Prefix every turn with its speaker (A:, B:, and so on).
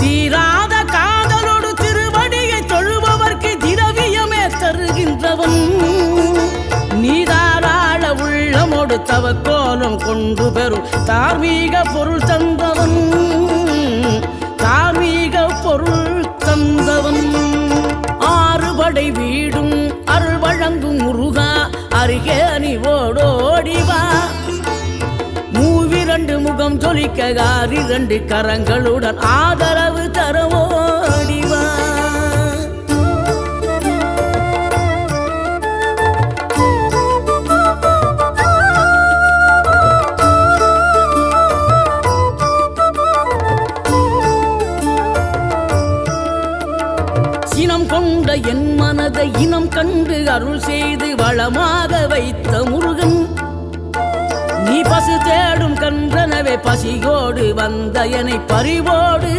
A: தீராத காதலோடு திருவடியை தொழுபவர்க்கு திரவியமே தருகின்றவன் நீதாராள உள்ளமோடு தவக்கோலம் கொண்டு பெறும் தார்மீக பொருள் தந்தவன் தார்மீக பொருள் தந்தவன் ஆறுபடை வீடும் அருள் வழங்கும் முருகா அருகே நீ ஓடோடிவா மூவிரண்டு முகம் ஜொலிக்க ஆறிரண்டு கரங்களுடன் ஆதரவு தரவோடிவா இனம் கொண்ட என் மனதை இனம் கண்டு அருள் செய்து வளமாக வைத்த முருகன் நீ பசு தேடும் கன்றனவே பசியோடு வந்த என்னை பறிவோடு